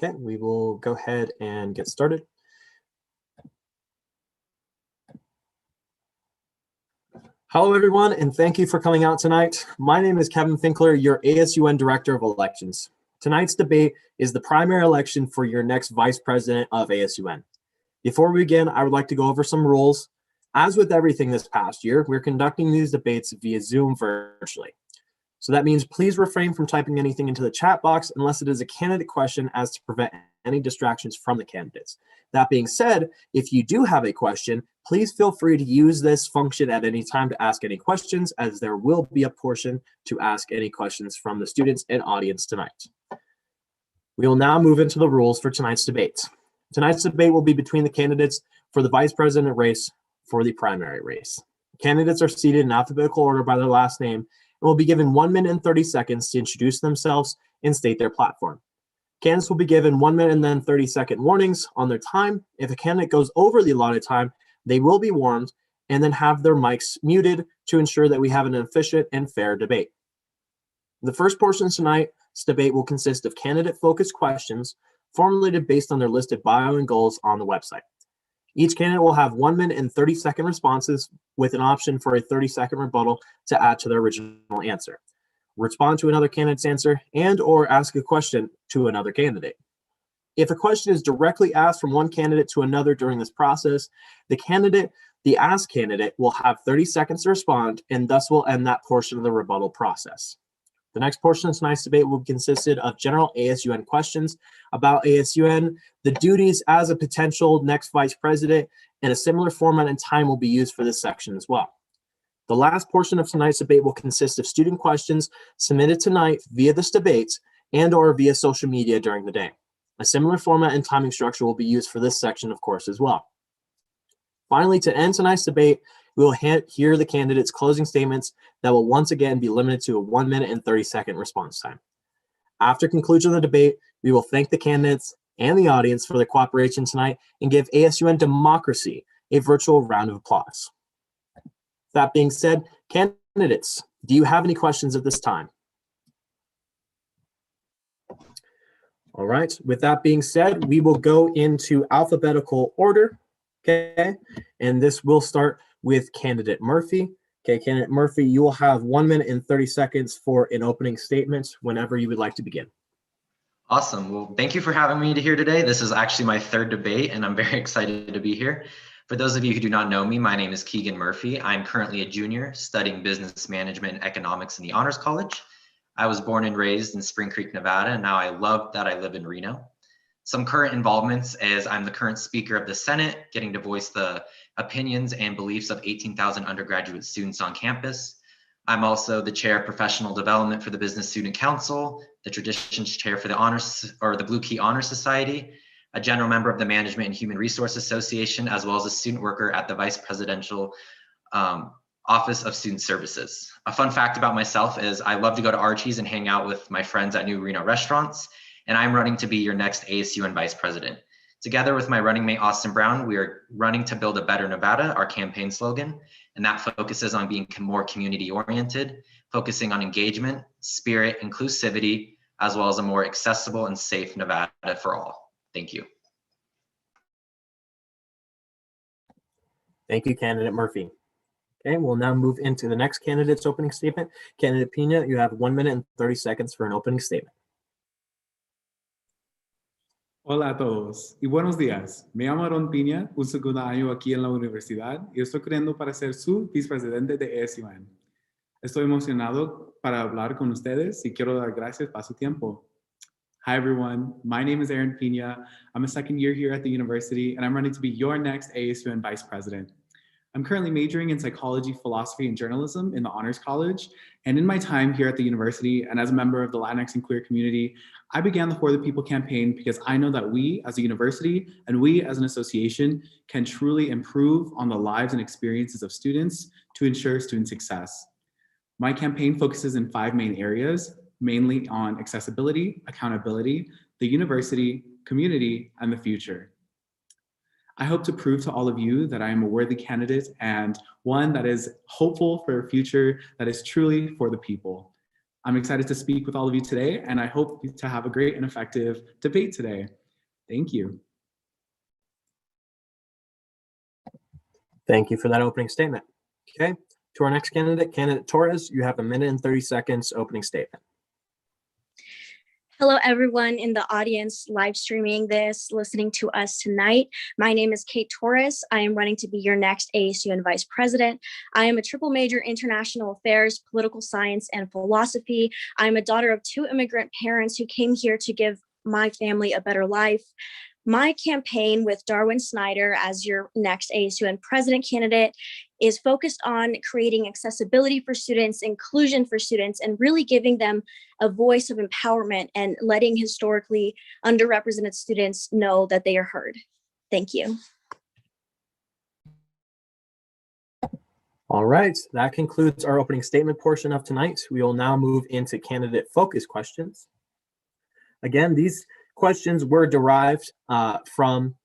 Okay, we will go ahead and get started. Hello, everyone, and thank you for coming out tonight. My name is Kevin Finkler, your ASUN Director of Elections. Tonight's debate is the primary election for your next Vice President of ASUN. Before we begin, I would like to go over some rules. As with everything this past year, we're conducting these debates via Zoom virtually. So that means please refrain from typing anything into the chat box unless it is a candidate question, as to prevent any distractions from the candidates. That being said, if you do have a question, please feel free to use this function at any time to ask any questions, as there will be a portion to ask any questions from the students and audience tonight. We will now move into the rules for tonight's debate. Tonight's debate will be between the candidates for the vice president race for the primary race. Candidates are seated in alphabetical order by their last name and will be given 1 minute and 30 seconds to introduce themselves and state their platform. Candidates will be given 1 minute and then 30-second warnings on their time. If a candidate goes over the allotted time, they will be warned and then have their mics muted to ensure that we have an efficient and fair debate. The first portion of tonight's debate will consist of candidate-focused questions formulated based on their listed bio and goals on the website. Each candidate will have 1 minute and 30-second responses with an option for a 30-second rebuttal to add to their original answer. Respond to another candidate's answer and or ask a question to another candidate. If a question is directly asked from one candidate to another during this process, the asked candidate will have 30 seconds to respond and thus will end that portion of the rebuttal process. The next portion of tonight's debate will consist of general ASUN questions about ASUN, the duties as a potential next vice president, and a similar format and time will be used for this section as well. The last portion of tonight's debate will consist of student questions submitted tonight via this debate and or via social media during the day. A similar format and timing structure will be used for this section, of course, as well. Finally, to end tonight's debate, we will hear the candidates' closing statements that will once again be limited to a 1 minute and 30-second response time. After conclusion of the debate, we will thank the candidates and the audience for their cooperation tonight and give ASUN Democracy a virtual round of applause. That being said, candidates, do you have any questions at this time? All right, with that being said, we will go into alphabetical order, okay? And this will start with candidate Murphy. Okay, candidate Murphy, you will have 1 minute and 30 seconds for an opening statement whenever you would like to begin. Awesome. Well, thank you for having me here today. This is actually my third debate, and I'm very excited to be here. For those of you who do not know me, my name is Keegan Murphy. I'm currently a junior studying business management and economics in the Honors College. I was born and raised in Spring Creek, Nevada, and now I love that I live in Reno. Some current involvements is I'm the current speaker of the Senate, getting to voice the opinions and beliefs of 18,000 undergraduate students on campus. I'm also the chair of professional development for the Business Student Council, the traditions chair for the Honors or the Blue Key Honor Society, a general member of the Management and Human Resource Association, as well as a student worker at the Vice Presidential Office of Student Services. A fun fact about myself is I love to go to Archie's and hang out with my friends at New Reno restaurants, and I'm running to be your next ASUN Vice President. Together with my running mate, Austin Brown, we are running to build a better Nevada, our campaign slogan, and that focuses on being more community-oriented, focusing on engagement, spirit, inclusivity, as well as a more accessible and safe Nevada for all. Thank you. Thank you, candidate Murphy. Okay, we'll now move into the next candidate's opening statement. Candidate Pina, you have 1 minute and 30 seconds for an opening statement. Hola a todos y buenos días. Me llamo Aaron Pina, un segundo año aquí en la universidad y estoy corriendo para ser su vicepresidente de ASUN. Estoy emocionado para hablar con ustedes y quiero dar gracias por su tiempo. Hi everyone, my name is Aaron Pina. I'm a second year here at the university and I'm running to be your next ASUN Vice President. I'm currently majoring in psychology, philosophy, and journalism in the Honors College. And in my time here at the university and as a member of the Latinx and queer community, I began the For the People campaign because I know that we as a university and we as an association can truly improve on the lives and experiences of students to ensure student success. My campaign focuses in 5 main areas, mainly on accessibility, accountability, the university, community, and the future. I hope to prove to all of you that I am a worthy candidate and one that is hopeful for a future that is truly for the people. I'm excited to speak with all of you today, and I hope to have a great and effective debate today. Thank you. Thank you for that opening statement. Okay, to our next candidate, Candidate Torres, you have 1 minute and 30 seconds opening statement. Hello, everyone in the audience live streaming this, listening to us tonight. My name is Kate Torres. I am running to be your next ASUN Vice President. I am a triple major international affairs, political science, and philosophy. I'm a daughter of 2 immigrant parents who came here to give my family a better life. My campaign with Darwin Snyder as your next ASUN president candidate is focused on creating accessibility for students, inclusion for students, and really giving them a voice of empowerment and letting historically underrepresented students know that they are heard. Thank you. All right, that concludes our opening statement portion of tonight. We will now move into candidate focus questions. Again, these questions were derived from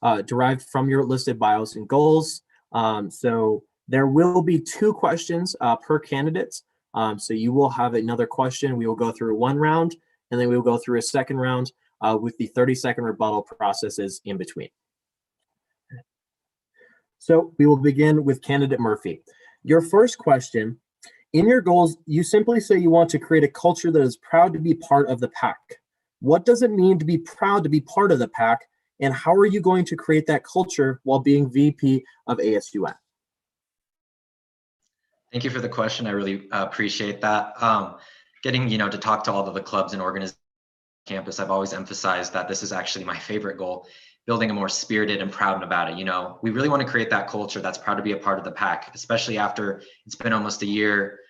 your listed bios and goals. So there will be 2 questions per candidate. So you will have another question. We will go through 1 round, and then we will go through a 2nd round with the 30-second rebuttal processes in between. So we will begin with candidate Murphy. Your first question, in your goals, you simply say you want to create a culture that is proud to be part of the pack. What does it mean to be proud to be part of the pack, and how are you going to create that culture while being VP of ASUN? Thank you for the question. I really appreciate that. Getting to talk to all of the clubs and organizations on campus, I've always emphasized that this is actually my favorite goal, building a more spirited and proud about it. We really want to create that culture that's proud to be a part of the pack, especially after it's been almost a year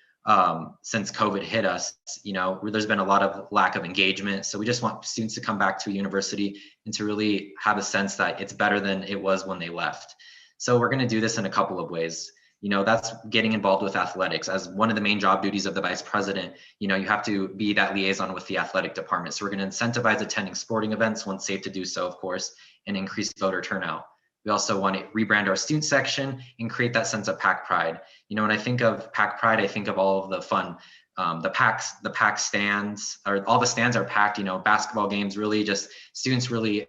since COVID hit us. There's been a lot of lack of engagement. So we just want students to come back to a university and to really have a sense that it's better than it was when they left. So we're going to do this in a couple of ways. That's getting involved with athletics as one of the main job duties of the vice president. You have to be that liaison with the athletic department. So we're going to incentivize attending sporting events once safe to do so, of course, and increase voter turnout. We also want to rebrand our student section and create that sense of pack pride. When I think of pack pride, I think of all of the fun, the pack stands, or all the stands are packed, basketball games, really just students really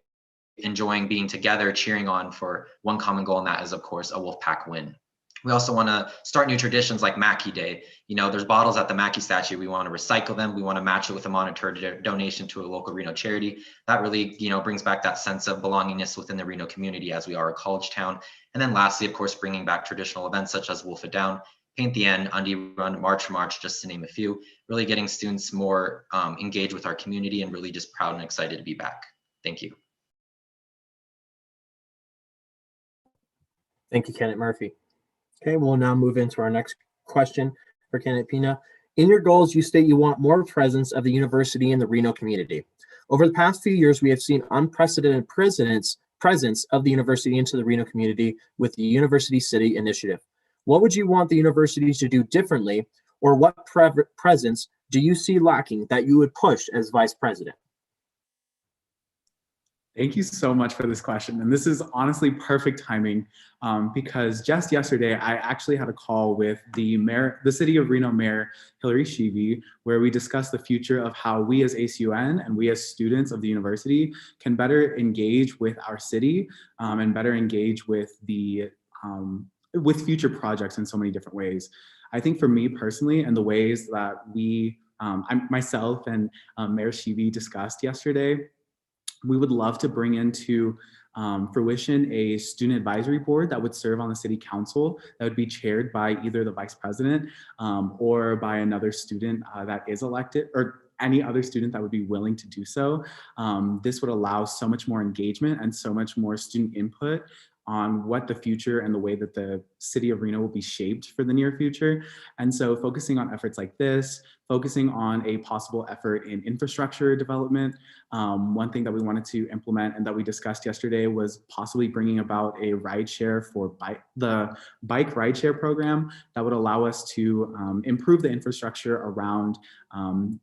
enjoying being together, cheering on for one common goal, and that is, of course, a Wolfpack win. We also want to start new traditions like Mackey Day. There's bottles at the Mackey statue. We want to recycle them. We want to match it with a monetary donation to a local Reno charity. That really, brings back that sense of belongingness within the Reno community, as we are a college town. And then lastly, of course, bringing back traditional events such as Wolf It Down, Paint the End, Undie Run, March, just to name a few, really getting students more engaged with our community and really just proud and excited to be back. Thank you. Thank you, Candidate Murphy. Okay, we'll now move into our next question for candidate Pina. In your goals, you state you want more presence of the university in the Reno community. Over the past few years, we have seen unprecedented presence of the university into the Reno community with the University City initiative. What would you want the universities to do differently, or what presence do you see lacking that you would push as vice president? Thank you so much for this question. And this is honestly perfect timing because just yesterday, I actually had a call with the City of Reno Mayor, Hillary Sheevy, where we discussed the future of how we as ASUN and we as students of the university can better engage with our city and better engage with with future projects in so many different ways. I think for me personally, and the ways that myself and Mayor Sheevy discussed yesterday, we would love to bring into fruition a student advisory board that would serve on the city council that would be chaired by either the vice president or by another student that is elected, or any other student that would be willing to do so. This would allow so much more engagement and so much more student input on what the future and the way that the city of Reno will be shaped for the near future. And so focusing on efforts like this, focusing on a possible effort in infrastructure development. One thing that we wanted to implement and that we discussed yesterday was possibly bringing about a rideshare for the bike rideshare program that would allow us to improve the infrastructure around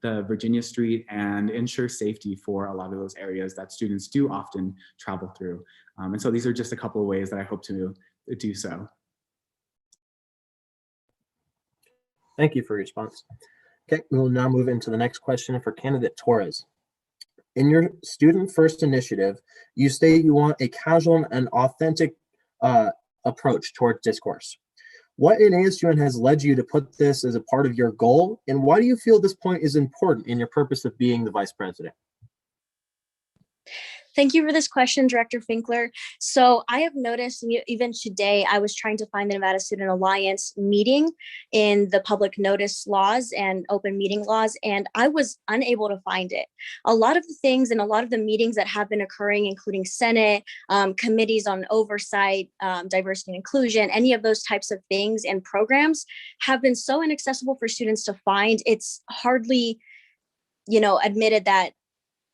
the Virginia Street and ensure safety for a lot of those areas that students do often travel through. And so these are just a couple of ways that I hope to do so. Thank you for your response. Okay, we will now move into the next question for candidate Torres. In your student first initiative, you state you want a casual and authentic approach toward discourse. What in ASUN has led you to put this as a part of your goal, and why do you feel this point is important in your purpose of being the vice president? Thank you for this question, Director Finkler. So I have noticed, even today, I was trying to find the Nevada Student Alliance meeting in the public notice laws and open meeting laws, and I was unable to find it. A lot of the things and a lot of the meetings that have been occurring, including Senate, committees on oversight, diversity and inclusion, any of those types of things and programs have been so inaccessible for students to find. It's hardly, admitted that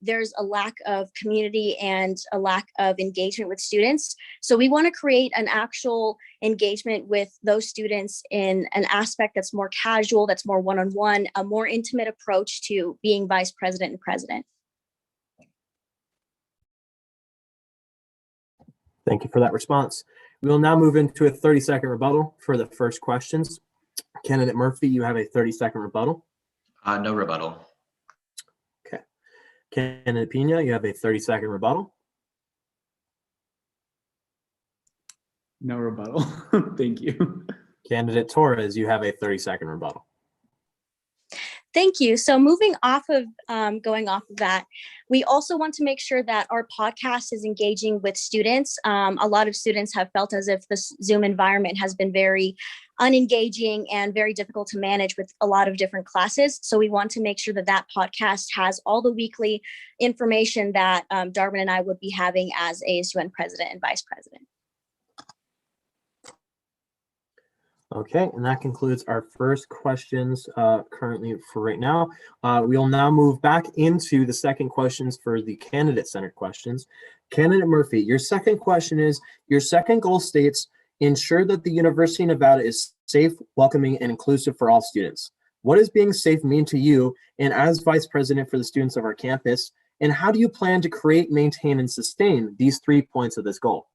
there's a lack of community and a lack of engagement with students. So we want to create an actual engagement with those students in an aspect that's more casual, that's more one-on-one, a more intimate approach to being vice president and president. Thank you for that response. We will now move into a 30-second rebuttal for the first questions. Candidate Murphy, you have a 30-second rebuttal. No rebuttal. Candidate Pina, you have a 30-second rebuttal. No rebuttal. Thank you. Candidate Torres, you have a 30-second rebuttal. Thank you. So moving off of, going off of that, we also want to make sure that our podcast is engaging with students. A lot of students have felt as if the Zoom environment has been very unengaging and very difficult to manage with a lot of different classes. So we want to make sure that that podcast has all the weekly information that Darwin and I would be having as ASUN president and vice president. Okay, and that concludes our first questions currently for right now. We'll now move back into the second questions for the candidate-centered questions. Candidate Murphy, your second question is, your second goal states, ensure that the University of Nevada is safe, welcoming, and inclusive for all students. What does being safe mean to you, and as vice president for the students of our campus, and how do you plan to create, maintain, and sustain these 3 points of this goal?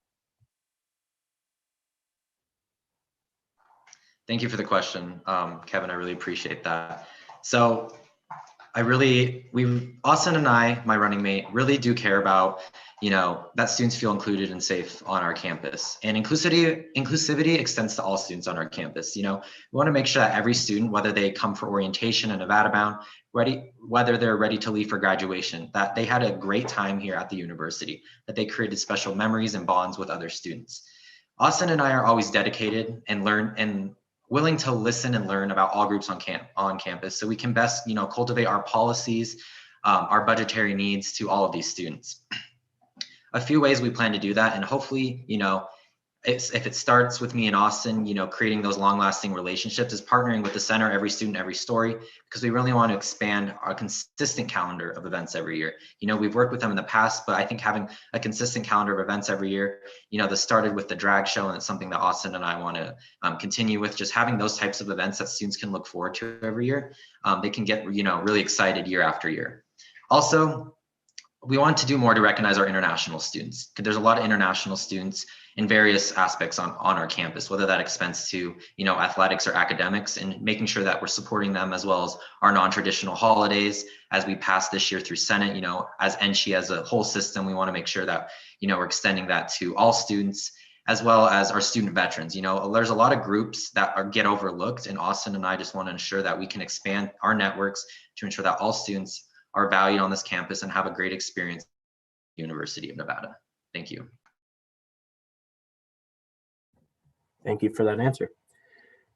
Thank you for the question, Kevin. I really appreciate that. So Asun and I, my running mate, really do care about, that students feel included and safe on our campus. And inclusivity extends to all students on our campus. We want to make sure that every student, whether they come for orientation and Nevada bound, whether they're ready to leave for graduation, that they had a great time here at the university, that they created special memories and bonds with other students. Asun and I are always dedicated and willing to listen and learn about all groups on campus, so we can best, cultivate our policies, our budgetary needs to all of these students. A few ways we plan to do that, and hopefully, if it starts with me and Asun, creating those long-lasting relationships, is partnering with the center, Every Student, Every Story, because we really want to expand our consistent calendar of events every year. We've worked with them in the past, but I think having a consistent calendar of events every year, that started with the drag show, and it's something that Asun and I want to continue with, just having those types of events that students can look forward to every year. They can get, really excited year after year. Also, we want to do more to recognize our international students, because there's a lot of international students in various aspects on our campus, whether that extends to, athletics or academics, and making sure that we're supporting them, as well as our non-traditional holidays as we pass this year through Senate. As NCHI as a whole system, we want to make sure that, we're extending that to all students, as well as our student veterans. There's a lot of groups that get overlooked, and Asun and I just want to ensure that we can expand our networks to ensure that all students are valued on this campus and have a great experience at the University of Nevada. Thank you. Thank you for that answer.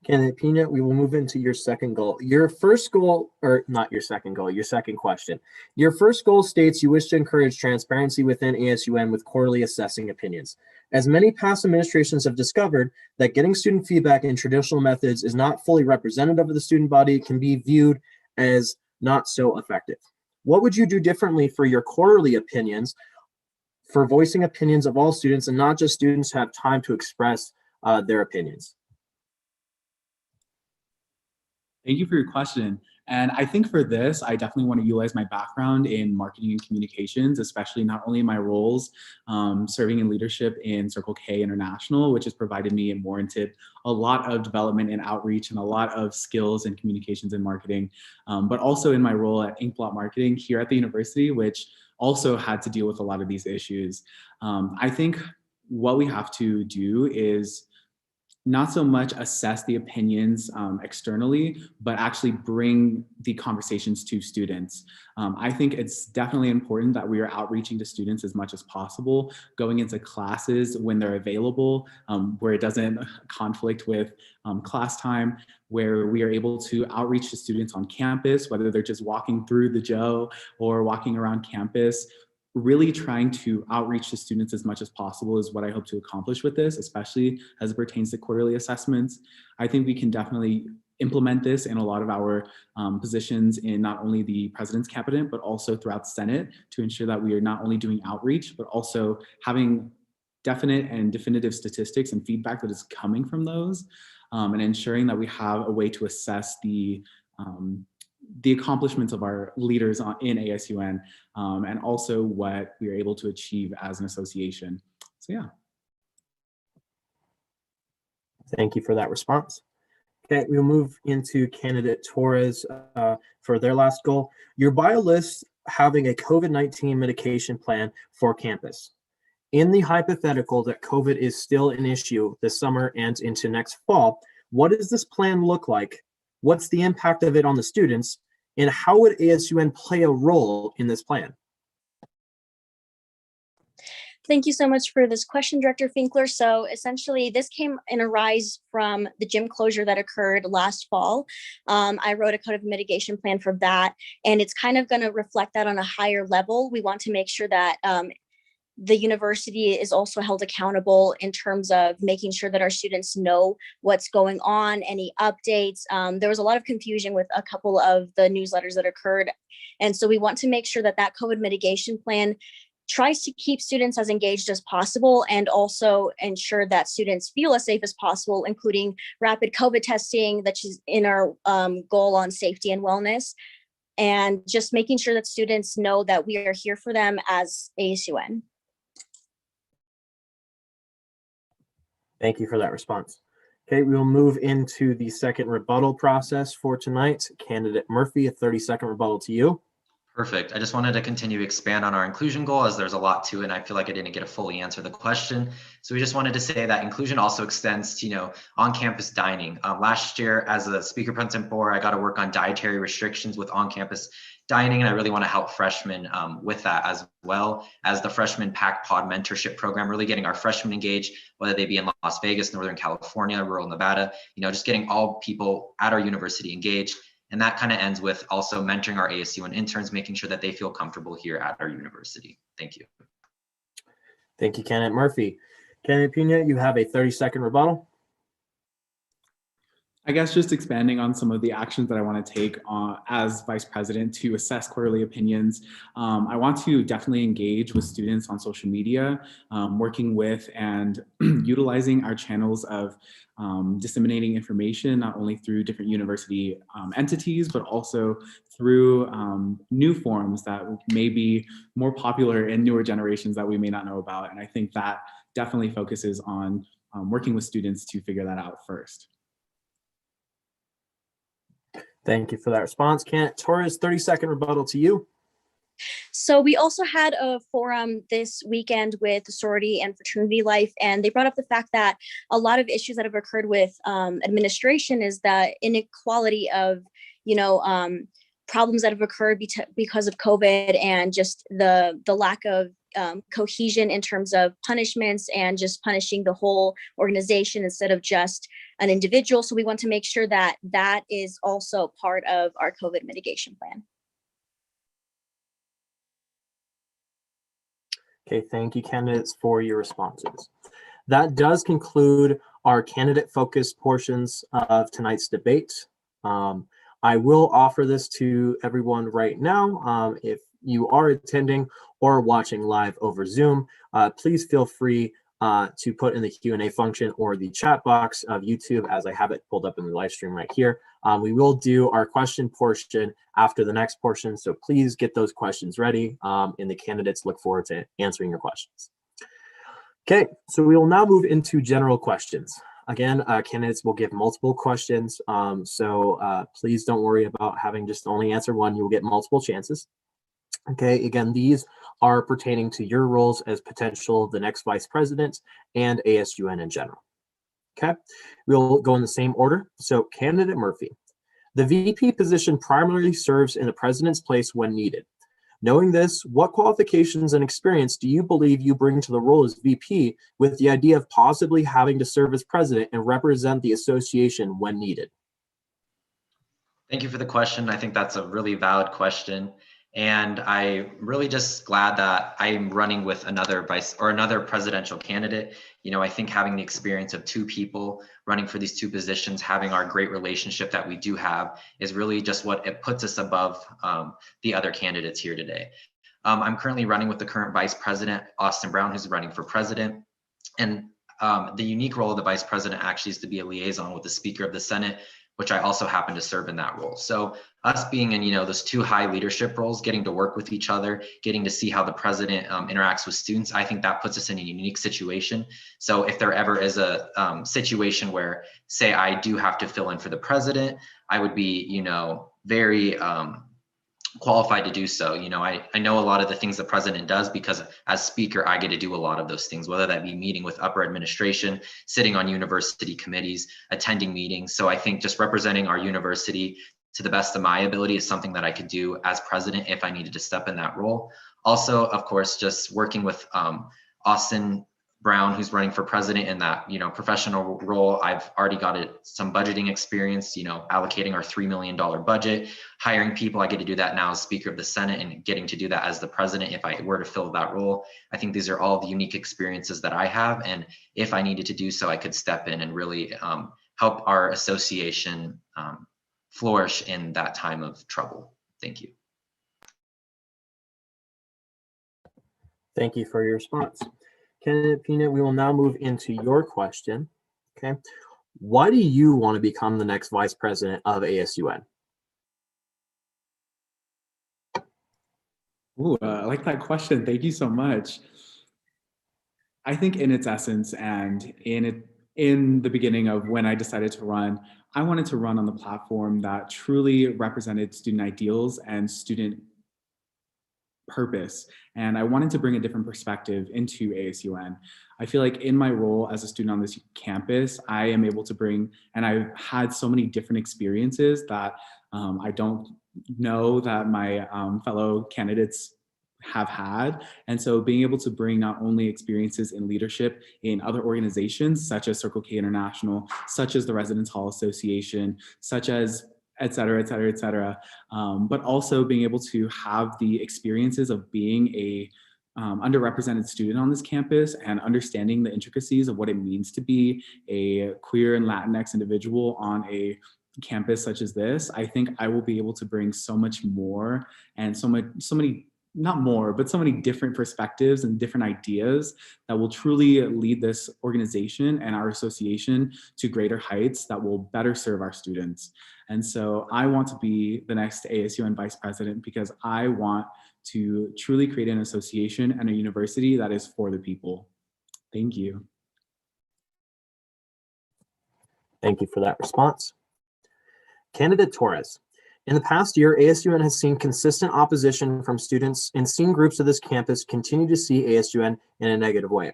Candidate Pina, we will move into your second goal. Your first goal, or not your second goal, your second question. Your first goal states you wish to encourage transparency within ASUN with quarterly assessing opinions. As many past administrations have discovered, that getting student feedback in traditional methods is not fully representative of the student body, can be viewed as not so effective. What would you do differently for your quarterly opinions, for voicing opinions of all students, and not just students who have time to express their opinions? Thank you for your question. And I think for this, I definitely want to utilize my background in marketing and communications, especially not only my roles serving in leadership in Circle K International, which has provided me and warranted a lot of development and outreach and a lot of skills in communications and marketing, but also in my role at Inkblot Marketing here at the university, which also had to deal with a lot of these issues. I think what we have to do is not so much assess the opinions externally, but actually bring the conversations to students. I think it's definitely important that we are outreaching to students as much as possible, going into classes when they're available, where it doesn't conflict with class time, where we are able to outreach to students on campus, whether they're just walking through the Joe or walking around campus. Really trying to outreach to students as much as possible is what I hope to accomplish with this, especially as it pertains to quarterly assessments. I think we can definitely implement this in a lot of our positions in not only the president's cabinet, but also throughout the Senate to ensure that we are not only doing outreach, but also having definite and definitive statistics and feedback that is coming from those, and ensuring that we have a way to assess the accomplishments of our leaders in ASUN, and also what we are able to achieve as an association. So yeah. Thank you for that response. Okay, we'll move into candidate Torres for their last goal. Your bio lists having a COVID-19 mitigation plan for campus. In the hypothetical that COVID is still an issue this summer and into next fall, what does this plan look like? What's the impact of it on the students? And how would ASUN play a role in this plan? Thank you so much for this question, Director Finkler. So essentially, this came in a rise from the gym closure that occurred last fall. I wrote a COVID mitigation plan for that, and it's kind of going to reflect that on a higher level. We want to make sure that the university is also held accountable in terms of making sure that our students know what's going on, any updates. There was a lot of confusion with a couple of the newsletters that occurred. And so we want to make sure that that COVID mitigation plan tries to keep students as engaged as possible and also ensure that students feel as safe as possible, including rapid COVID testing, that is in our goal on safety and wellness, and just making sure that students know that we are here for them as ASUN. Thank you for that response. Okay, we will move into the second rebuttal process for tonight. Candidate Murphy, a 30-second rebuttal to you. Perfect. I just wanted to continue to expand on our inclusion goal, as there's a lot to it, and I feel like I didn't get to fully answer the question. So we just wanted to say that inclusion also extends to, on-campus dining. Last year, as a speaker pro tempore, I got to work on dietary restrictions with on-campus dining, and I really want to help freshmen with that, as well as the freshman pack pod mentorship program, really getting our freshmen engaged, whether they be in Las Vegas, Northern California, rural Nevada, just getting all people at our university engaged. And that kind of ends with also mentoring our ASUN interns, making sure that they feel comfortable here at our university. Thank you. Thank you, Candidate Murphy. Candidate Pina, you have a 30-second rebuttal. I guess just expanding on some of the actions that I want to take as vice president to assess quarterly opinions. I want to definitely engage with students on social media, working with and utilizing our channels of disseminating information, not only through different university entities, but also through new forums that may be more popular in newer generations that we may not know about. And I think that definitely focuses on working with students to figure that out first. Thank you for that response. Candidate Torres, 30-second rebuttal to you. So we also had a forum this weekend with sorority and fraternity life, and they brought up the fact that a lot of issues that have occurred with administration is the inequality of, problems that have occurred because of COVID, and just the lack of cohesion in terms of punishments and just punishing the whole organization instead of just an individual. So we want to make sure that that is also part of our COVID mitigation plan. Okay, thank you, candidates, for your responses. That does conclude our candidate-focused portions of tonight's debate. I will offer this to everyone right now. If you are attending or watching live over Zoom, please feel free to put in the Q&A function or the chat box of YouTube, as I have it pulled up in the live stream right here, We will do our question portion after the next portion, so please get those questions ready, and the candidates look forward to answering your questions. Okay, so we will now move into general questions. Again, candidates will give multiple questions, so please don't worry about having just only answer one. You will get multiple chances. Okay, again, these are pertaining to your roles as potential the next vice president and ASUN in general. Okay, we'll go in the same order. So candidate Murphy, the VP position primarily serves in the president's place when needed. Knowing this, what qualifications and experience do you believe you bring to the role as VP with the idea of possibly having to serve as president and represent the association when needed? Thank you for the question. I think that's a really valid question. And I'm really just glad that I'm running with another presidential candidate. You know, I think having the experience of two people running for these two positions, having our great relationship that we do have, is really just what it puts us above the other candidates here today. I'm currently running with the current vice president, Austin Brown, who's running for president. And the unique role of the vice president actually is to be a liaison with the Speaker of the Senate, which I also happen to serve in that role. So us being in, those two high leadership roles, getting to work with each other, getting to see how the president interacts with students, I think that puts us in a unique situation. So if there ever is a situation where, say, I do have to fill in for the president, I would be, very qualified to do so. I know a lot of the things the president does because as speaker, I get to do a lot of those things, whether that be meeting with upper administration, sitting on university committees, attending meetings. So I think just representing our university to the best of my ability is something that I could do as president if I needed to step in that role. Also, of course, just working with Austin Brown, who's running for president in that, professional role. I've already got some budgeting experience, allocating our $3 million budget, hiring people. I get to do that now as Speaker of the Senate and getting to do that as the president if I were to fill that role. I think these are all the unique experiences that I have. And if I needed to do so, I could step in and really help our association flourish in that time of trouble. Thank you. Thank you for your response. Candidate Pina, we will now move into your question. Okay, why do you want to become the next vice president of ASUN? Ooh, I like that question. Thank you so much. I think in its essence and in the beginning of when I decided to run, I wanted to run on the platform that truly represented student ideals and student purpose. And I wanted to bring a different perspective into ASUN. I feel like in my role as a student on this campus, I am able to bring, and I've had so many different experiences that I don't know that my fellow candidates have had. And so being able to bring not only experiences in leadership in other organizations, such as Circle K International, such as the Residence Hall Association, such as et cetera, et cetera, et cetera. But also being able to have the experiences of being a underrepresented student on this campus and understanding the intricacies of what it means to be a queer and Latinx individual on a campus such as this. I think I will be able to bring so much more and so many not more, but so many different perspectives and different ideas that will truly lead this organization and our association to greater heights that will better serve our students. And so I want to be the next ASUN vice president because I want to truly create an association and a university that is for the people. Thank you. Thank you for that response. Candidate Torres. In the past year, ASUN has seen consistent opposition from students and seen groups of this campus continue to see ASUN in a negative way.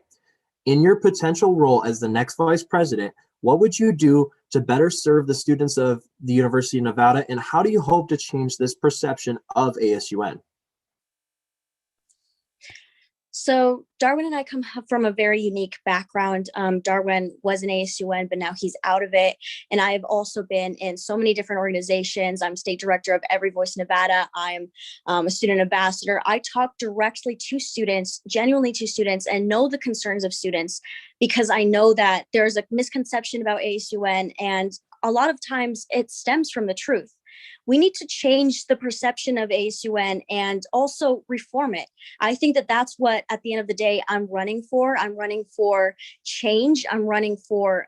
In your potential role as the next vice president, what would you do to better serve the students of the University of Nevada, and how do you hope to change this perception of ASUN? So Darwin and I come from a very unique background. Darwin was an ASUN, but now he's out of it. And I have also been in so many different organizations. I'm state director of Every Voice Nevada. I'm a student ambassador. I talk directly to students, genuinely to students, and know the concerns of students because I know that there's a misconception about ASUN, and a lot of times it stems from the truth. We need to change the perception of ASUN and also reform it. I think that that's what, at the end of the day, I'm running for. I'm running for change. I'm running for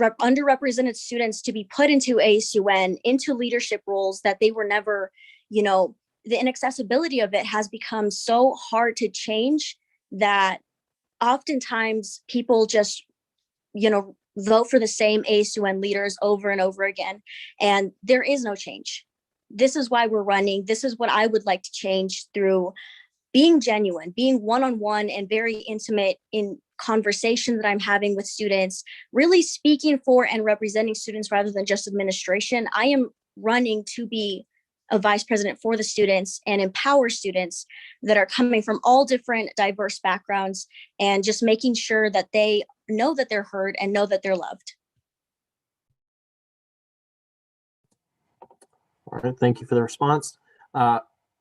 underrepresented students to be put into ASUN, into leadership roles that they were never, the inaccessibility of it has become so hard to change that oftentimes people just, vote for the same ASUN leaders over and over again. And there is no change. This is why we're running. This is what I would like to change through being genuine, being one-on-one and very intimate in conversation that I'm having with students, really speaking for and representing students rather than just administration. I am running to be a vice president for the students and empower students that are coming from all different diverse backgrounds, and just making sure that they know that they're heard and know that they're loved. All right, thank you for the response.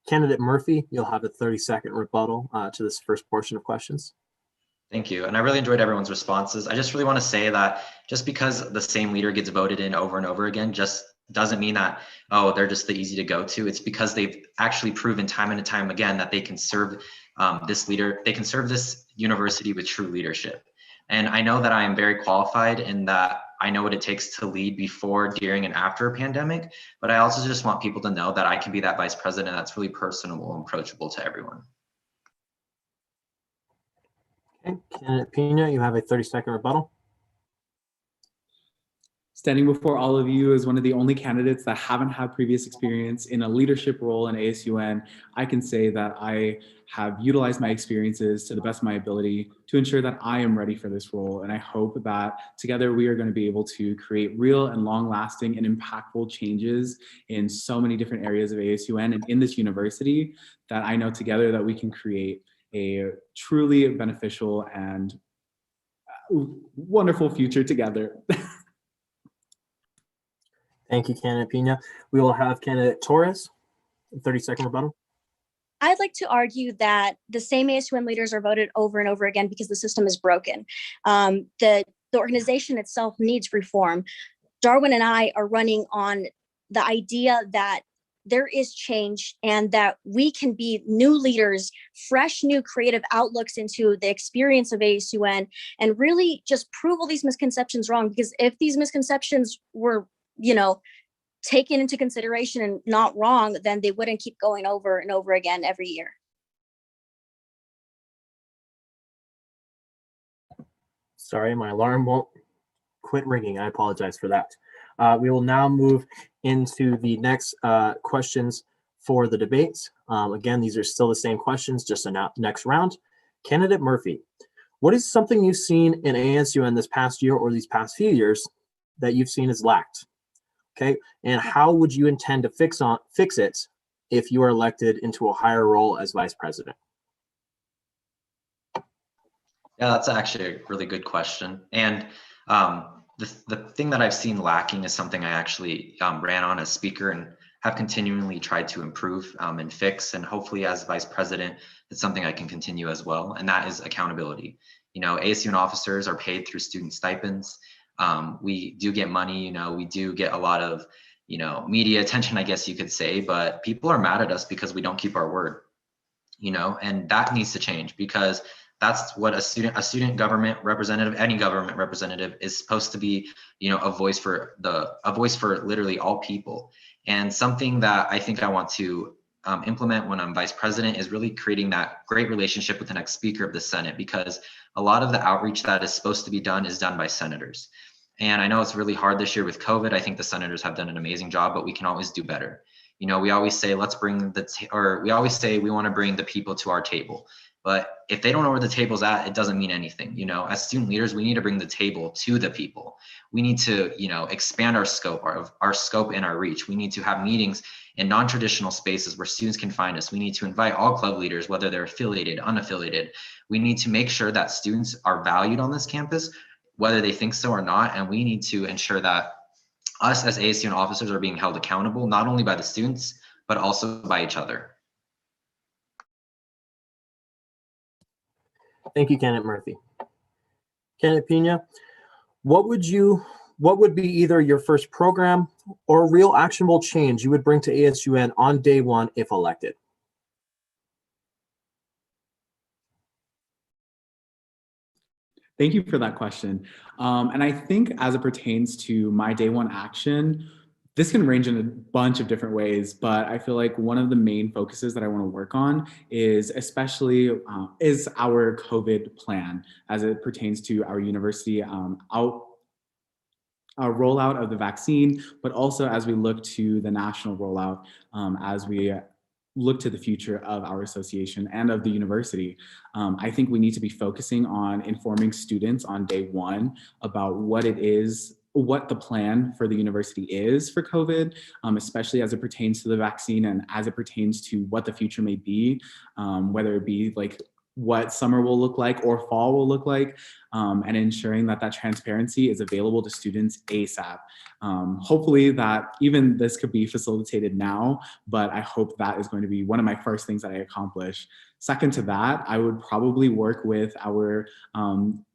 Candidate Murphy, you'll have a 30-second rebuttal to this first portion of questions. Thank you. And I really enjoyed everyone's responses. I just really want to say that just because the same leader gets voted in over and over again, just doesn't mean that, oh, they're just the easy to go to. It's because they've actually proven time and time again that they can serve this leader, they can serve this university with true leadership. And I know that I am very qualified in that I know what it takes to lead before, during, and after a pandemic, but I also just want people to know that I can be that vice president that's really personable and approachable to everyone. Okay, Candidate Pina, you have a 30-second rebuttal. Standing before all of you as one of the only candidates that haven't had previous experience in a leadership role in ASUN, I can say that I have utilized my experiences to the best of my ability to ensure that I am ready for this role. And I hope that together we are going to be able to create real and long-lasting and impactful changes in so many different areas of ASUN and in this university, that I know together that we can create a truly beneficial and wonderful future together. Thank you, Candidate Pina. We will have Candidate Torres, 30-second rebuttal. I'd like to argue that the same ASUN leaders are voted over and over again because the system is broken. The organization itself needs reform. Darwin and I are running on the idea that there is change and that we can be new leaders, fresh, new creative outlooks into the experience of ASUN, and really just prove all these misconceptions wrong. Because if these misconceptions were, taken into consideration and not wrong, then they wouldn't keep going over and over again every year. Sorry, my alarm won't quit ringing. I apologize for that. We will now move into the next questions for the debates. Again, these are still the same questions, just a next round. Candidate Murphy, what is something you've seen in ASUN this past year or these past few years that you've seen is lacked? Okay, and how would you intend to fix it if you are elected into a higher role as vice president? Yeah, that's actually a really good question. And the thing that I've seen lacking is something I actually ran on as speaker and have continually tried to improve and fix. And hopefully as vice president, it's something I can continue as well. And that is accountability. ASUN officers are paid through student stipends. We do get money, we do get a lot of, media attention, I guess you could say, but people are mad at us because we don't keep our word, and that needs to change, because that's what a student government representative, any government representative is supposed to be, a voice for literally all people. And something that I think I want to implement when I'm vice president is really creating that great relationship with the next speaker of the Senate, because a lot of the outreach that is supposed to be done is done by senators. And I know it's really hard this year with COVID. I think the senators have done an amazing job, but we can always do better. We always say, we always say we want to bring the people to our table. But if they don't know where the table's at, it doesn't mean anything. As student leaders, we need to bring the table to the people. We need to, expand our scope, our scope and our reach. We need to have meetings in non-traditional spaces where students can find us. We need to invite all club leaders, whether they're affiliated, unaffiliated. We need to make sure that students are valued on this campus, whether they think so or not. And we need to ensure that us as ASUN officers are being held accountable, not only by the students, but also by each other. Thank you, Candidate Murphy. Candidate Pina, what would be either your first program or real actionable change you would bring to ASUN on day one if elected? Thank you for that question. And I think as it pertains to my day one action, this can range in a bunch of different ways, but I feel like one of the main focuses that I want to work on is especially is our COVID plan as it pertains to our university rollout of the vaccine, but also as we look to the national rollout, as we look to the future of our association and of the university. I think we need to be focusing on informing students on day one about what it is, what the plan for the university is for COVID, especially as it pertains to the vaccine and as it pertains to what the future may be, whether it be like what summer will look like or fall will look like, and ensuring that that transparency is available to students ASAP. Hopefully that even this could be facilitated now, but I hope that is going to be one of my first things that I accomplish. Second to that, I would probably work with our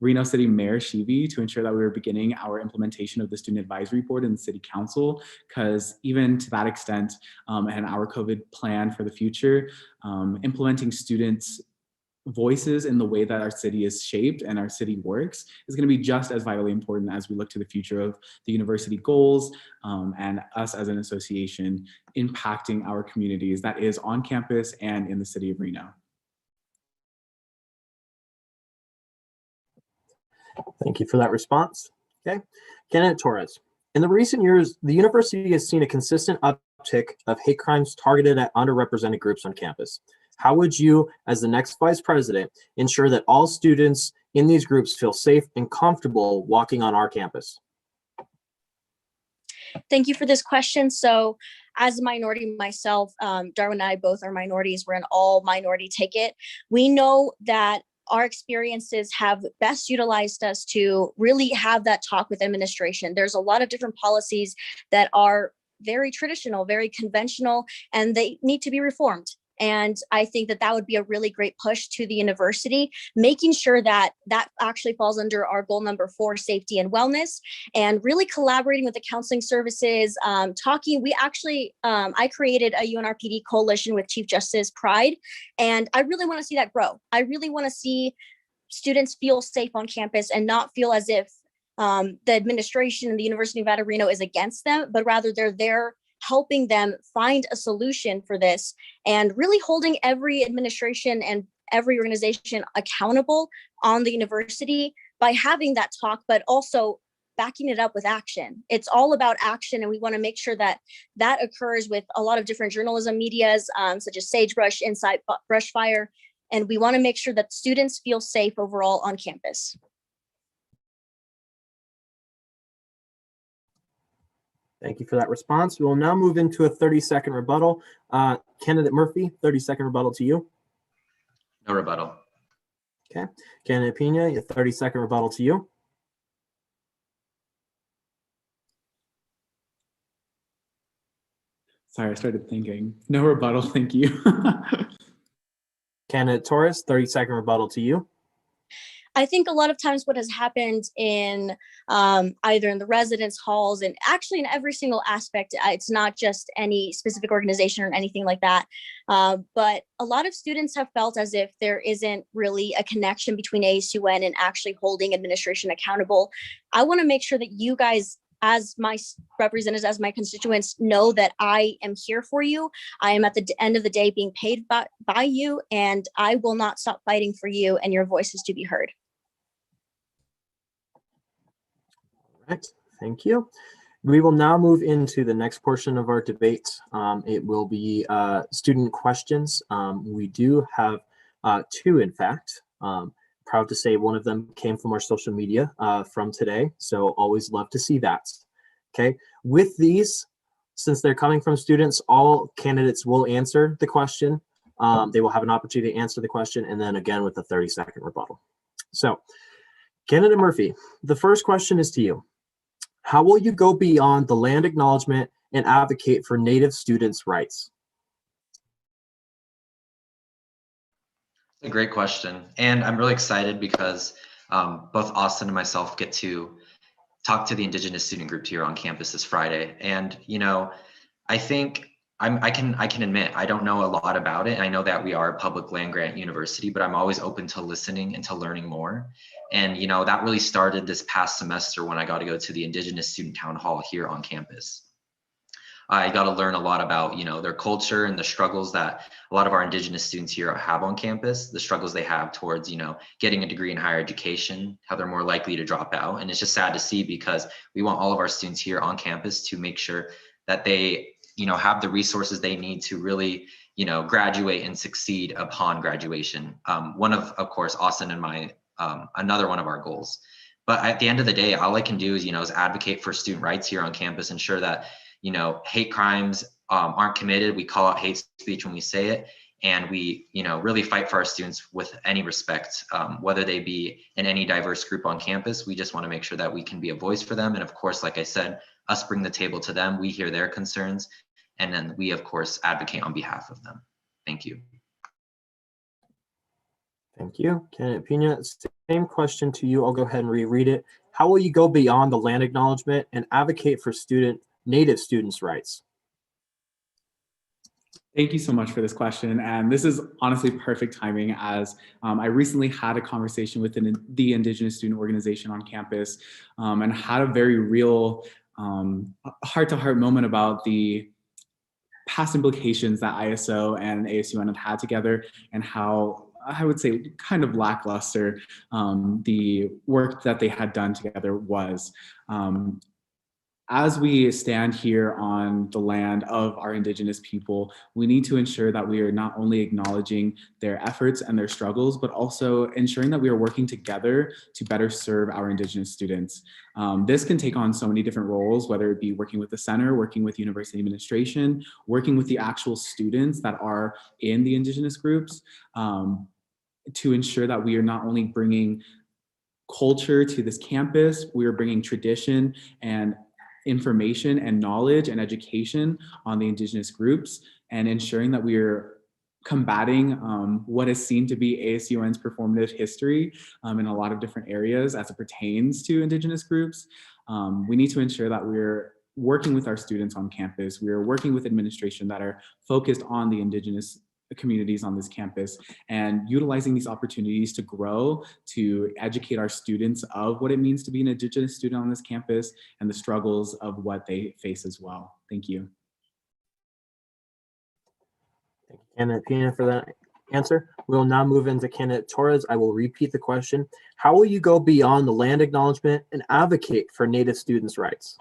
Reno City Mayor Shivi to ensure that we were beginning our implementation of the Student Advisory Board and the City Council, because even to that extent, and our COVID plan for the future, implementing students' voices in the way that our city is shaped and our city works is going to be just as vitally important as we look to the future of the university goals, and us as an association impacting our communities that is on campus and in the city of Reno. Thank you for that response. Okay, Candidate Torres. In the recent years, the university has seen a consistent uptick of hate crimes targeted at underrepresented groups on campus. How would you, as the next vice president, ensure that all students in these groups feel safe and comfortable walking on our campus? Thank you for this question. So as a minority myself, Darwin and I both are minorities. We're an all minority ticket. We know that our experiences have best utilized us to really have that talk with administration. There's a lot of different policies that are very traditional, very conventional, and they need to be reformed. And I think that that would be a really great push to the university, making sure that that actually falls under our goal number 4, safety and wellness, and really collaborating with the counseling services, we actually, I created a UNRPD coalition with Chief Justice Pride, and I really want to see that grow. I really want to see students feel safe on campus and not feel as if the administration and the University of Nevada, Reno is against them, but rather they're there helping them find a solution for this and really holding every administration and every organization accountable on the university by having that talk, but also backing it up with action. It's all about action, and we want to make sure that that occurs with a lot of different journalism medias, such as Sagebrush, Insight, Brushfire, and we want to make sure that students feel safe overall on campus. Thank you for that response. We will now move into a 30-second rebuttal. Candidate Murphy, 30-second rebuttal to you. No rebuttal. Okay. Candidate Pina, a 30-second rebuttal to you. Sorry, I started thinking. No rebuttal, thank you. Candidate Torres, 30-second rebuttal to you. I think a lot of times what has happened in either in the residence halls and actually in every single aspect, it's not just any specific organization or anything like that, but a lot of students have felt as if there isn't really a connection between ASUN and actually holding administration accountable. I want to make sure that you guys, as my representatives, as my constituents, know that I am here for you. I am at the end of the day being paid by you, and I will not stop fighting for you and your voices to be heard. All right, thank you. We will now move into the next portion of our debate. It will be student questions. We do have 2, in fact. Proud to say one of them came from our social media from today, so always love to see that. Okay, with these, since they're coming from students, all candidates will answer the question. They will have an opportunity to answer the question, and then again with the 30-second rebuttal. So, Candidate Murphy, the first question is to you. How will you go beyond the land acknowledgement and advocate for Native students' rights? A great question. And I'm really excited because both Austin and myself get to talk to the Indigenous student group here on campus this Friday. And, you know, I think I can admit I don't know a lot about it. I know that we are a public land grant university, but I'm always open to listening and to learning more. And that really started this past semester when I got to go to the Indigenous Student Town Hall here on campus. I got to learn a lot about their culture and the struggles that a lot of our Indigenous students here have on campus, the struggles they have towards getting a degree in higher education, how they're more likely to drop out. And it's just sad to see, because we want all of our students here on campus to make sure that they have the resources they need to really graduate and succeed upon graduation. One of course Asun and my another one of our goals. But at the end of the day, all I can do is advocate for student rights here on campus, ensure that hate crimes aren't committed. We call out hate speech when we say it, and we really fight for our students with any respect, whether they be in any diverse group on campus. We just want to make sure that we can be a voice for them, and of course, like I said, us bring the table to them. We hear their concerns, and then we of course advocate on behalf of them. Thank you. Thank you. Candidate Pina, same question to you. I'll go ahead and reread it. How will you go beyond the land acknowledgement and advocate for Native students' rights? Thank you so much for this question. And this is honestly perfect timing, as I recently had a conversation with the Indigenous Student Organization on campus and had a very real heart-to-heart moment about the past implications that ISO and ASUN have had together, and how, I would say, kind of lackluster the work that they had done together was. As we stand here on the land of our Indigenous people, we need to ensure that we are not only acknowledging their efforts and their struggles, but also ensuring that we are working together to better serve our Indigenous students. This can take on so many different roles, whether it be working with the center, working with university administration, working with the actual students that are in the Indigenous groups, to ensure that we are not only bringing culture to this campus, we are bringing tradition and information and knowledge and education on the Indigenous groups, and ensuring that we are combating what is seen to be ASUN's performative history in a lot of different areas as it pertains to Indigenous groups. We need to ensure that we're working with our students on campus. We are working with administration that are focused on the Indigenous communities on this campus, and utilizing these opportunities to grow, to educate our students of what it means to be an Indigenous student on this campus and the struggles of what they face as well. Thank you. Thank you, Candidate Pina, for that answer. We will now move into Candidate Torres. I will repeat the question. How will you go beyond the land acknowledgement and advocate for Native students' rights?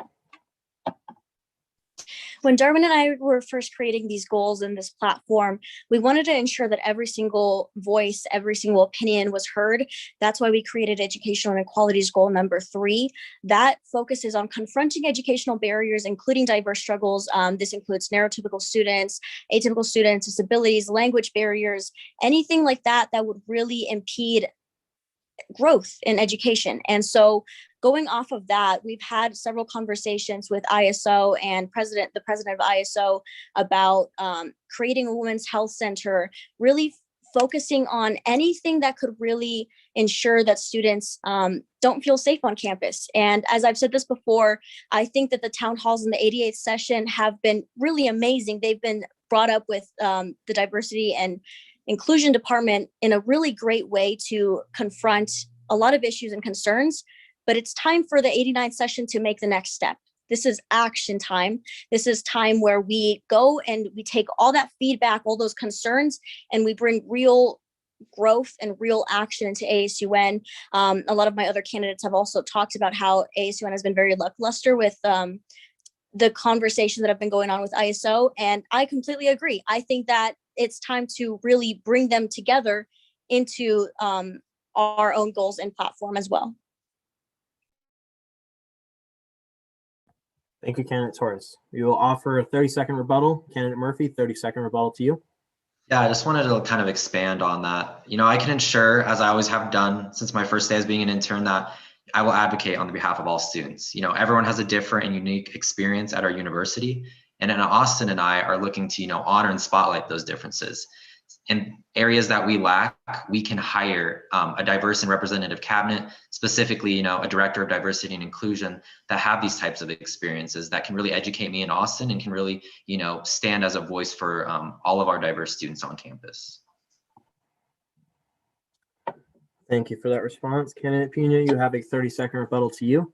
When Darwin and I were first creating these goals and this platform, we wanted to ensure that every single voice, every single opinion was heard. That's why we created Educational Inequalities Goal number 3. That focuses on confronting educational barriers, including diverse struggles. This includes neurotypical students, atypical students, disabilities, language barriers, anything like that that would really impede growth in education. And so going off of that, we've had several conversations with ISO and the president of ISO about creating a women's health center, really focusing on anything that could really ensure that students don't feel safe on campus. And as I've said this before, I think that the town halls in the 88th session have been really amazing. They've been brought up with the diversity and inclusion department in a really great way to confront a lot of issues and concerns, but it's time for the 89th session to make the next step. This is action time. This is time where we go and we take all that feedback, all those concerns, and we bring real growth and real action into ASUN. A lot of my other candidates have also talked about how ASUN has been very lackluster with the conversations that have been going on with ISO, and I completely agree. I think that it's time to really bring them together into our own goals and platform as well. Thank you, Candidate Torres. We will offer a 30-second rebuttal. Candidate Murphy, 30-second rebuttal to you. Yeah, I just wanted to kind of expand on that. I can ensure, as I always have done since my first day as being an intern, that I will advocate on behalf of all students. Everyone has a different and unique experience at our university, and then Asun and I are looking to, honor and spotlight those differences. in areas that we lack, we can hire a diverse and representative cabinet, specifically, a director of diversity and inclusion that have these types of experiences that can really educate me in Austin and can really, stand as a voice for all of our diverse students on campus. Thank you for that response. Candidate Pina, you have a 30-second rebuttal to you.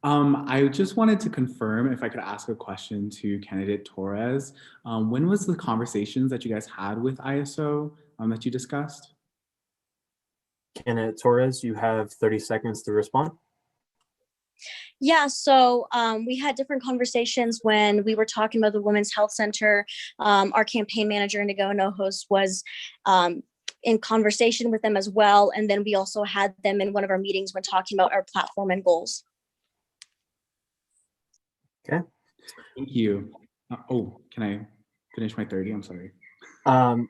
I just wanted to confirm if I could ask a question to candidate Torres. When was the conversations that you guys had with ISO that you discussed? Candidate Torres, you have 30 seconds to respond. Yeah, so we had different conversations when we were talking about the Women's Health Center. Our campaign manager, Indigo Nojos, was in conversation with them as well. And then we also had them in one of our meetings when talking about our platform and goals. Okay. Thank you. Can I finish my 30? I'm sorry.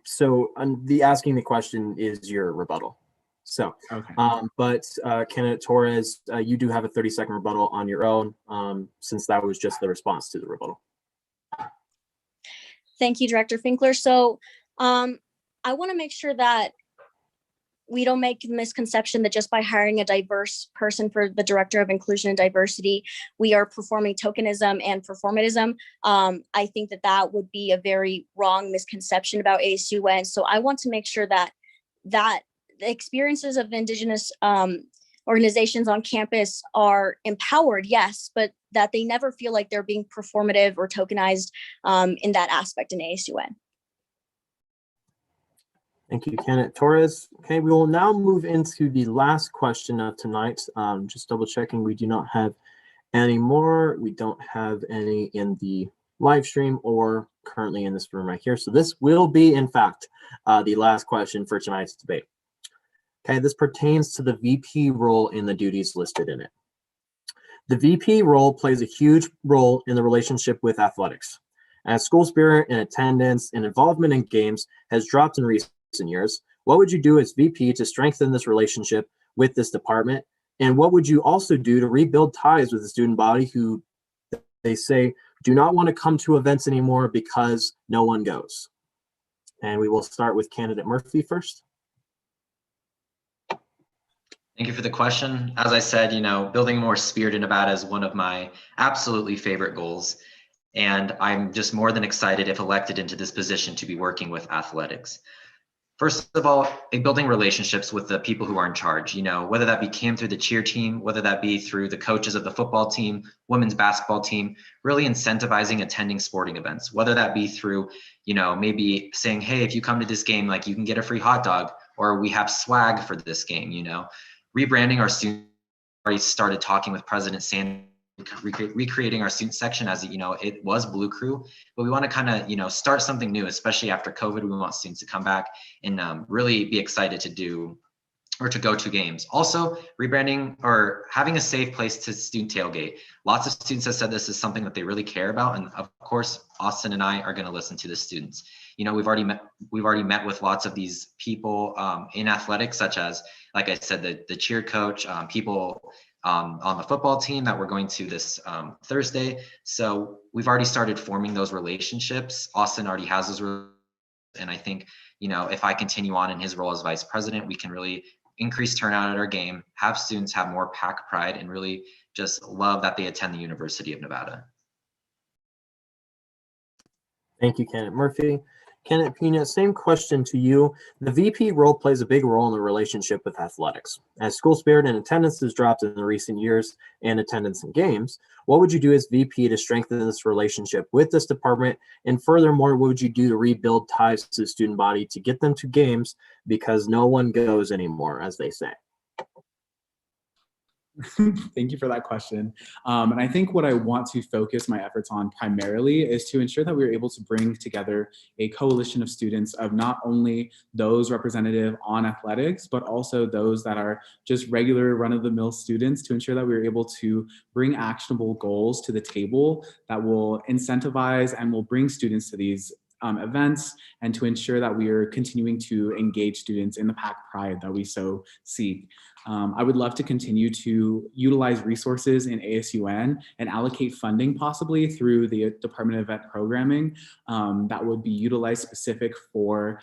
So the asking the question is your rebuttal. So, okay. But Candidate Torres, you do have a 30-second rebuttal on your own, since that was just the response to the rebuttal. Thank you, Director Finkler. So I want to make sure that we don't make the misconception that just by hiring a diverse person for the Director of Inclusion and Diversity, we are performing tokenism and performatism. I think that would be a very wrong misconception about ASUN. So I want to make sure that the experiences of Indigenous organizations on campus are empowered, yes, but that they never feel like they're being performative or tokenized in that aspect in ASUN. Thank you, Candidate Torres. Okay, we will now move into the last question of tonight. Just double checking, we do not have any more. We don't have any in the live stream or currently in this room right here. So this will be, in fact, the last question for tonight's debate. Okay, this pertains to the VP role in the duties listed in it. The VP role plays a huge role in the relationship with athletics. As school spirit and attendance and involvement in games has dropped in recent years, what would you do as VP to strengthen this relationship with this department? And what would you also do to rebuild ties with the student body who they say do not want to come to events anymore because no one goes? And we will start with Candidate Murphy first. Thank you for the question. As I said, building more spirit in Nevada is one of my absolutely favorite goals. And I'm just more than excited if elected into this position to be working with athletics. First of all, building relationships with the people who are in charge, whether that be Cam through the cheer team, whether that be through the coaches of the football team, women's basketball team, really incentivizing attending sporting events, whether that be through, maybe saying, hey, if you come to this game, like you can get a free hot dog, or we have swag for this game, rebranding our students. Already started talking with President Sanders, recreating our student section as it was Blue Crew, but we want to kind of start something new, especially after COVID. We want students to come back and really be excited to do or to go to games. Also, rebranding or having a safe place to student tailgate. Lots of students have said this is something that they really care about, and of course, Austin and I are going to listen to the students. We've already met with lots of these people in athletics, such as, like I said, the cheer coach, people on the football team that we're going to this Thursday. So we've already started forming those relationships. Austin already has those relationships. And I think, if I continue on in his role as vice president, we can really increase turnout at our game, have students have more pack pride, and really just love that they attend the University of Nevada. Thank you, Candidate Murphy. Candidate Pina, same question to you. The VP role plays a big role in the relationship with athletics. As school spirit and attendance has dropped in the recent years and attendance in games, what would you do as VP to strengthen this relationship with this department? And furthermore, what would you do to rebuild ties to the student body to get them to games because no one goes anymore, as they say? Thank you for that question. And I think what I want to focus my efforts on primarily is to ensure that we're able to bring together a coalition of students of not only those representative on athletics, but also those that are just regular run-of-the-mill students, to ensure that we're able to bring actionable goals to the table that will incentivize and will bring students to these events and to ensure that we are continuing to engage students in the PAC Pride that we so seek. I would love to continue to utilize resources in ASUN and allocate funding possibly through the Department of Event Programming that would be utilized specific for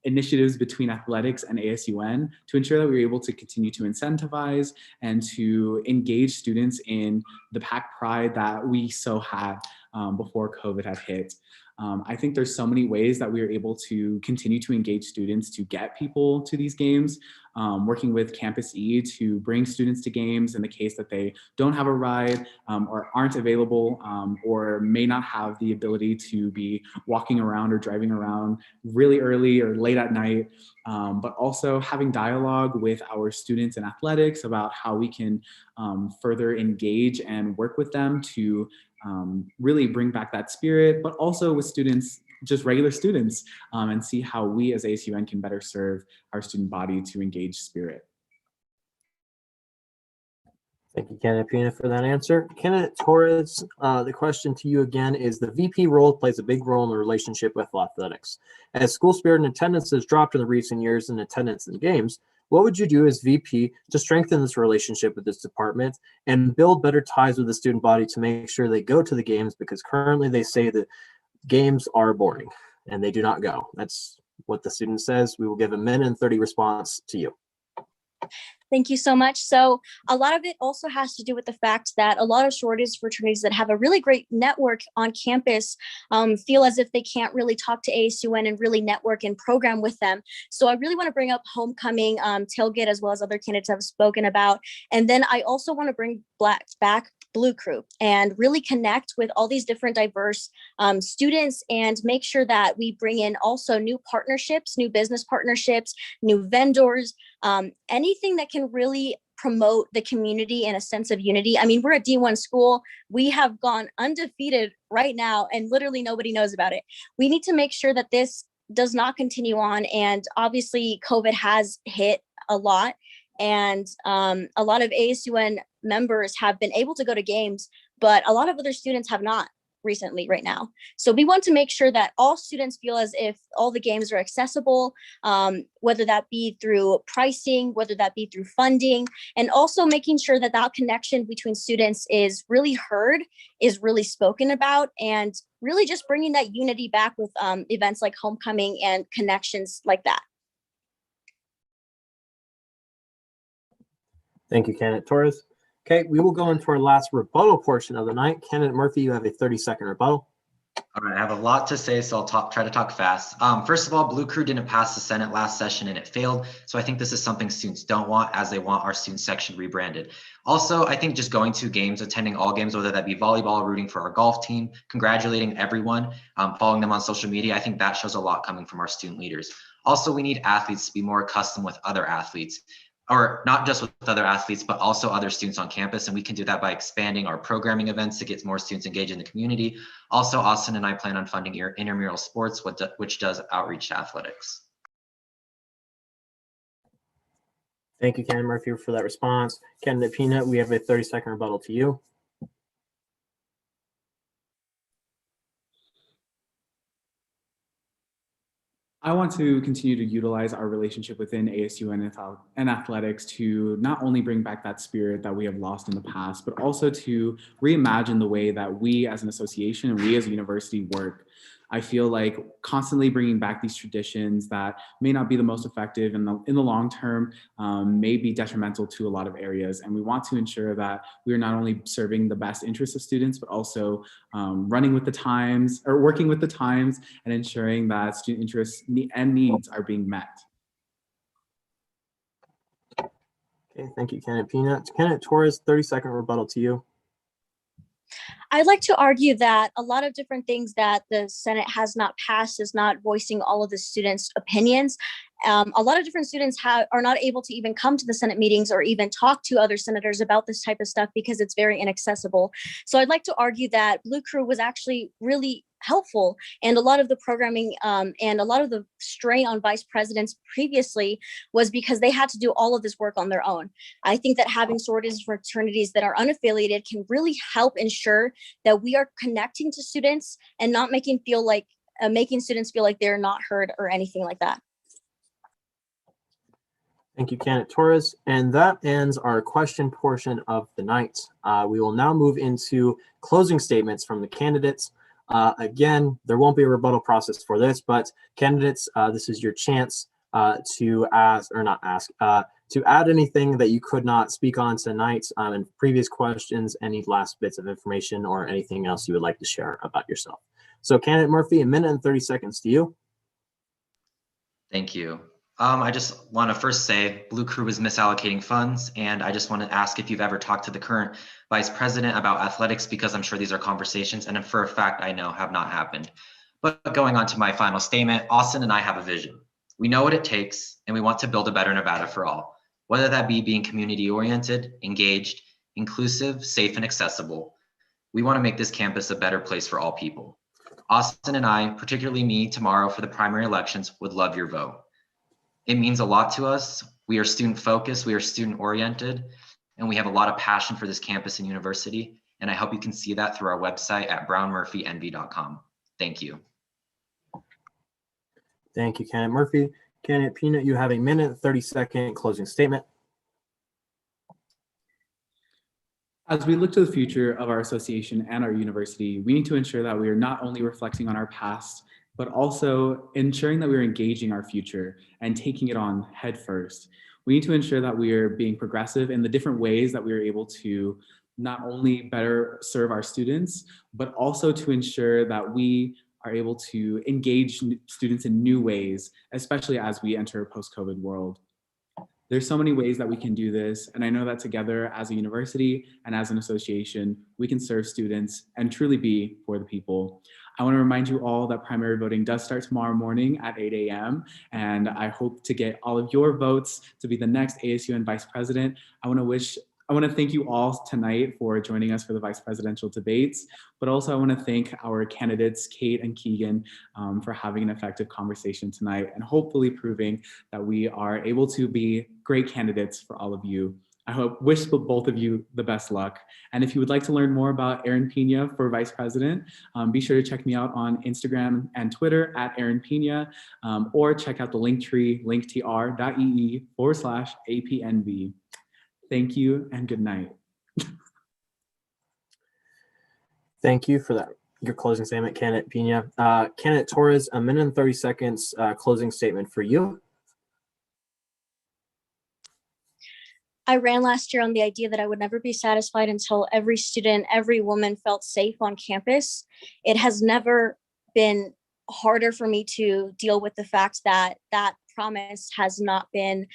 initiatives between athletics and ASUN to ensure that we're able to continue to incentivize and to engage students in the PAC Pride that we so had before COVID had hit. I think there's so many ways that we are able to continue to engage students to get people to these games, working with Campus E to bring students to games in the case that they don't have a ride or aren't available or may not have the ability to be walking around or driving around really early or late at night, but also having dialogue with our students in athletics about how we can further engage and work with them to really bring back that spirit, but also with students, just regular students, and see how we as ASUN can better serve our student body to engage spirit. Thank you, Candidate Pina, for that answer. Candidate Torres, the question to you again is, the VP role plays a big role in the relationship with athletics. As school spirit and attendance has dropped in the recent years in attendance in games, what would you do as VP to strengthen this relationship with this department and build better ties with the student body to make sure they go to the games? Because currently they say that games are boring and they do not go. That's what the student says. We will give a minute and 30 response to you. Thank you so much. So a lot of it also has to do with the fact that a lot of sororities, fraternities that have a really great network on campus feel as if they can't really talk to ASUN and really network and program with them. So I really want to bring up homecoming, tailgate, as well as other candidates have spoken about. And then I also want to bring back Blue Crew and really connect with all these different diverse students and make sure that we bring in also new partnerships, new business partnerships, new vendors, anything that can really promote the community in a sense of unity. I mean, we're a D1 school. We have gone undefeated right now and literally nobody knows about it. We need to make sure that this does not continue on. And obviously COVID has hit a lot. And a lot of ASUN members have been able to go to games, but a lot of other students have not recently right now. So we want to make sure that all students feel as if all the games are accessible, whether that be through pricing, whether that be through funding, and also making sure that that connection between students is really heard, is really spoken about, and really just bringing that unity back with events like homecoming and connections like that. Thank you, Candidate Torres. Okay, we will go into our last rebuttal portion of the night. Candidate Murphy, you have a 30-second rebuttal. All right, I have a lot to say, so I'll try to talk fast. First of all, Blue Crew didn't pass the Senate last session and it failed. So I think this is something students don't want, as they want our student section rebranded. Also, I think just going to games, attending all games, whether that be volleyball, rooting for our golf team, congratulating everyone, following them on social media, I think that shows a lot coming from our student leaders. Also, we need athletes to be more accustomed with other athletes, or not just with other athletes, but also other students on campus. And we can do that by expanding our programming events to get more students engaged in the community. Also, Asun and I plan on funding your intramural sports, which does outreach to athletics. Thank you, Candidate Murphy, for that response. Candidate Pina, we have a 30-second rebuttal to you. I want to continue to utilize our relationship within ASU and athletics to not only bring back that spirit that we have lost in the past, but also to reimagine the way that we as an association and we as a university work. I feel like constantly bringing back these traditions that may not be the most effective in the long term may be detrimental to a lot of areas. And we want to ensure that we are not only serving the best interests of students, but also running with the times or working with the times and ensuring that student interests and needs are being met. Okay, thank you, Candidate Pina. Candidate Torres, 30-second rebuttal to you. I'd like to argue that a lot of different things that the Senate has not passed is not voicing all of the students' opinions. A lot of different students are not able to even come to the Senate meetings or even talk to other senators about this type of stuff because it's very inaccessible. So I'd like to argue that Blue Crew was actually really helpful, and a lot of the programming and a lot of the strain on vice presidents previously was because they had to do all of this work on their own. I think that having sororities and fraternities that are unaffiliated can really help ensure that we are connecting to students and not making feel like making students feel like they're not heard or anything like that. Thank you, candidate Torres. And that ends our question portion of the night. We will now move into closing statements from the candidates. Again, there won't be a rebuttal process for this, but candidates, this is your chance to ask, or not ask, to add anything that you could not speak on tonight in previous questions, any last bits of information, or anything else you would like to share about yourself. So candidate Murphy, 1 minute and 30 seconds to you. Thank you. I just want to first say Blue Crew is misallocating funds, and I just want to ask if you've ever talked to the current vice president about athletics, because I'm sure these are conversations, and for a fact I know have not happened. But going on to my final statement, Asun and I have a vision. We know what it takes, and we want to build a better Nevada for all, whether that be being community-oriented, engaged, inclusive, safe, and accessible. We want to make this campus a better place for all people. Asun and I, particularly me tomorrow for the primary elections, would love your vote. It means a lot to us. We are student focused, we are student oriented, and we have a lot of passion for this campus and university. And I hope you can see that through our website at brownmurphynv.com. Thank you. Thank you, candidate Murphy. Candidate Pina, you have 1 minute, 30-second closing statement. As we look to the future of our association and our university, we need to ensure that we are not only reflecting on our past, but also ensuring that we're engaging our future and taking it on head first. We need to ensure that we are being progressive in the different ways that we are able to not only better serve our students, but also to ensure that we are able to engage students in new ways, especially as we enter a post-COVID world. There's so many ways that we can do this, and I know that together as a university and as an association, we can serve students and truly be for the people. I want to remind you all that primary voting does start tomorrow morning at 8 a.m. and I hope to get all of your votes to be the next ASUN Vice President. I want to thank you all tonight for joining us for the vice presidential debates, but also I want to thank our candidates, Kate and Keegan, for having an effective conversation tonight and hopefully proving that we are able to be great candidates for all of you. I wish both of you the best luck. And if you would like to learn more about Aaron Pina for Vice President, be sure to check me out on Instagram and Twitter at Aaron Pina, or check out the Linktree, linktr.ee/APNV. Thank you and good night. Thank you for that. Your closing statement, candidate Pina. Candidate Torres, 1 minute and 30 seconds closing statement for you. I ran last year on the idea that I would never be satisfied until every student, every woman felt safe on campus. It has never been harder for me to deal with the fact that that promise has not been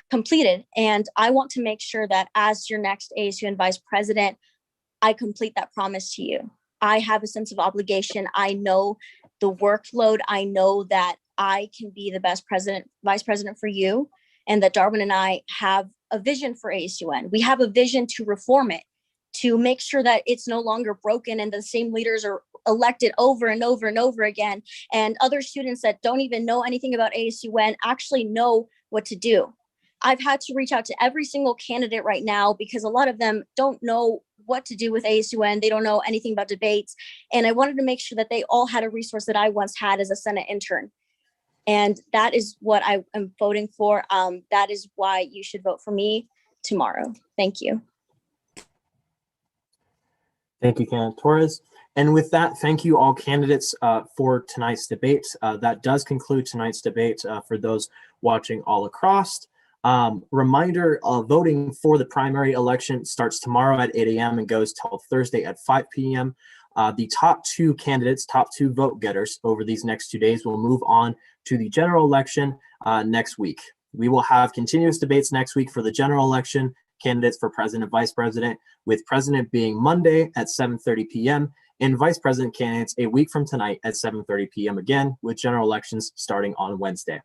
completed. And I want to make sure that as your next ASUN Vice President, I complete that promise to you. I have a sense of obligation. I know the workload. I know that I can be the best vice president for you, and that Darwin and I have a vision for ASUN. We have a vision to reform it, to make sure that it's no longer broken and the same leaders are elected over and over and over again. And other students that don't even know anything about ASUN actually know what to do. I've had to reach out to every single candidate right now because a lot of them don't know what to do with ASUN. They don't know anything about debates. And I wanted to make sure that they all had a resource that I once had as a Senate intern. And that is what I am voting for. That is why you should vote for me tomorrow. Thank you. Thank you, candidate Torres. And with that, thank you all candidates for tonight's debate. That does conclude tonight's debate for those watching all across. Reminder, voting for the primary election starts tomorrow at 8 a.m. and goes till Thursday at 5 p.m. The top two candidates, top two vote getters over these next 2 days will move on to the general election next week. We will have continuous debates next week for the general election, candidates for president and vice president, with president being Monday at 7:30 p.m. and vice president candidates a week from tonight at 7:30 p.m. again, with general elections starting on Wednesday.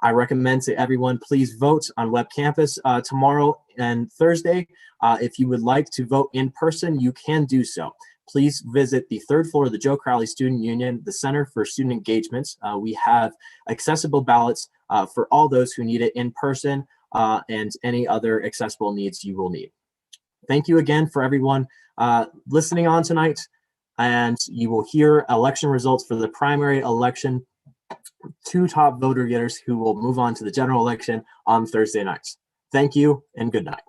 I recommend to everyone, please vote on Web Campus tomorrow and Thursday. If you would like to vote in person, you can do so. Please visit the third floor of the Joe Crowley Student Union, the Center for Student Engagement. We have accessible ballots for all those who need it in person and any other accessible needs you will need. Thank you again for everyone listening on tonight. and you will hear election results for the primary election, 2 top voter getters who will move on to the general election on Thursday nights. Thank you and good night.